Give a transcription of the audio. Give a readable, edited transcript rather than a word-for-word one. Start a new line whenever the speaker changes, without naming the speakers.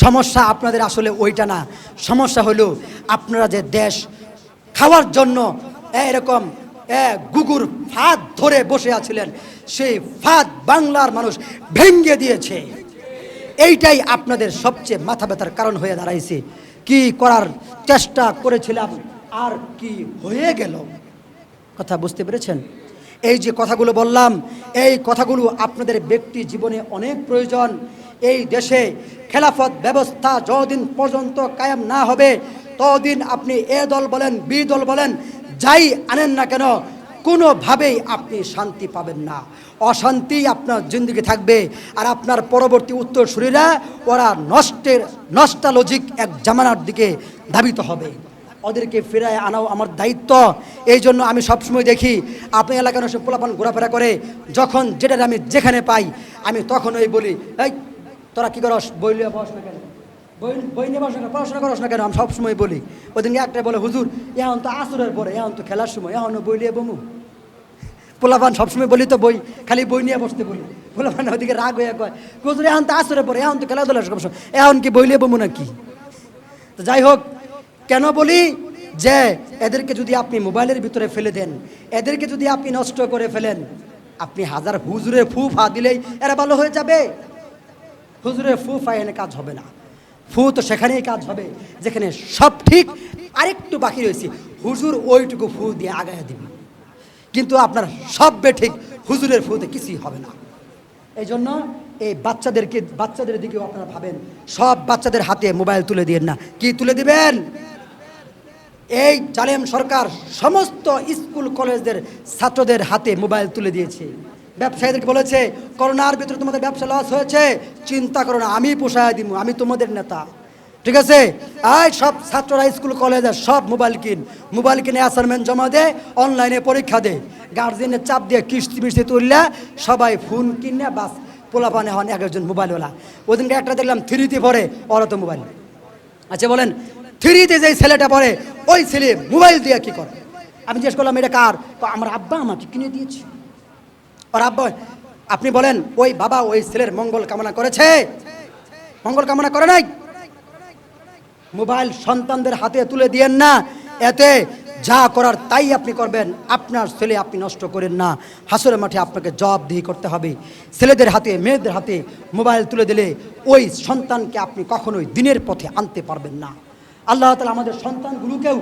সমস্যা আপনাদের আসলে ওইটা না, সমস্যা হলো আপনারা যে দেশ খাওয়ার জন্য এরকম গুগুর ফাঁদ ধরে বসে আছিলেন, সেই ফাঁদ বাংলার মানুষ ভেঙে দিয়েছে। এইটাই আপনাদের সবচেয়ে মাথা ব্যথার কারণ হয়ে দাঁড়াইছে। কি করার চেষ্টা করেছিলাম আর কি হয়ে গেল, কথা বুঝতে পেরেছেন? এই যে কথাগুলো বললাম, এই কথাগুলো আপনাদের ব্যক্তি জীবনে অনেক প্রয়োজন। এই দেশে খেলাফত ব্যবস্থা যতদিন পর্যন্ত কায়েম না হবে, ততদিন আপনি এ দল বলেন, বি দল বলেন, যাই আনেন না কেন, কোনোভাবেই আপনি শান্তি পাবেন না। অশান্তি আপনার জিন্দগি থাকবে। আর আপনার পরবর্তী উত্তরসূরিরা ওরা নস্টালজিক এক জামানার দিকে ধাবিত হবে। ওদেরকে ফেরায় আনাও আমার দায়িত্ব। এই জন্য আমি সবসময় দেখি আপনি এলাকার সব পোলাপান ঘোরাফেরা করে, যখন যেটা আমি যেখানে পাই আমি তখন ওই বলি, এই তোরা কী করস, বই নিয়ে পড়াশোনা কেন, বই নিয়ে পড়াশোনা করস না কেন, আমি সবসময় বলি। ওদিনকে একটা বলে, হুজুর এখন তো আসরের পরে, এখন তো খেলার সময়, এখনও বই নিয়ে বমু। পোলাপান সবসময় বলি তো বই, খালি বই নিয়ে বসতে বলি। পোলাপান ওদিকে রাগ হয়ে কয়, হুজুর এখন তো আসরের পরে, এখন তো খেলাধুলার সময়, এখন কি বই নিয়ে বমু নাকি? তো যাই হোক, কেন বলি যে এদেরকে যদি আপনি মোবাইলের ভিতরে ফেলে দেন, এদেরকে যদি আপনি নষ্ট করে ফেলেন, আপনি হাজার হুজুরের ফু ফা দিলেই এরা ভালো হয়ে যাবে? হুজুরের ফু ফা এনে কাজ হবে না। ফু তো সেখানেই কাজ হবে যেখানে সব ঠিক, আরেকটু বাকি রয়েছে, হুজুর ওইটুকু ফু দিয়ে আগায় দিবে। কিন্তু আপনার সব ঠিক, হুজুরের ফুতে কিছুই হবে না। এই জন্য এই বাচ্চাদের দিকেও আপনারা ভাবেন, সব বাচ্চাদের হাতে মোবাইল তুলে দিবেন না। কি তুলে দিবেন? এই জালেম সরকার সমস্ত স্কুল কলেজদের ছাত্রদের হাতে মোবাইল তুলে দিয়েছে। ব্যবসায়ীদেরকে বলেছে, করোনার ভিতরে তোমাদের ব্যবসা লস হয়েছে, চিন্তা করো না, আমি পোষায় দিব, আমি তোমাদের নেতা, ঠিক আছে? আর সব ছাত্ররা স্কুল কলেজের সব মোবাইল কিনে অ্যাসাইনমেন্ট জমা দে, অনলাইনে পরীক্ষা দে, গার্জেনের চাপ দিয়ে কিস্তি মিস্তি তুললে সবাই ফোন কিনে বাস পোলাপানে হন এক একজন মোবাইলওয়ালা। ওদিনকে একটা দেখলাম থ্রিতে পড়ে, ওরা তো মোবাইল। আচ্ছা বলেন, থ্রিতে যে ছেলেটা পড়ে ওই ছেলে মোবাইল দিয়ে কি করে? আমি জিজ্ঞেস করলাম, এটা কার? আমার আব্বা আমাকে কিনে দিয়েছে। আর আব্বা, আপনি বলেন ওই বাবা ওই ছেলের মঙ্গল কামনা করেছে? মঙ্গল কামনা করে নাই। মোবাইল সন্তানদের হাতে তুলে দিয়েন না, এতে যা করার তাই আপনি করবেন। আপনার ছেলে আপনি নষ্ট করেন না, হাসরের মাঠে আপনাকে জবাবদিহি করতে হবে। ছেলেদের হাতে মেয়েদের হাতে মোবাইল তুলে দিলে ওই সন্তানকে আপনি কখনোই দিনের পথে আনতে পারবেন না। আল্লাহ তাআলা আমাদের সন্তানগুলোকেও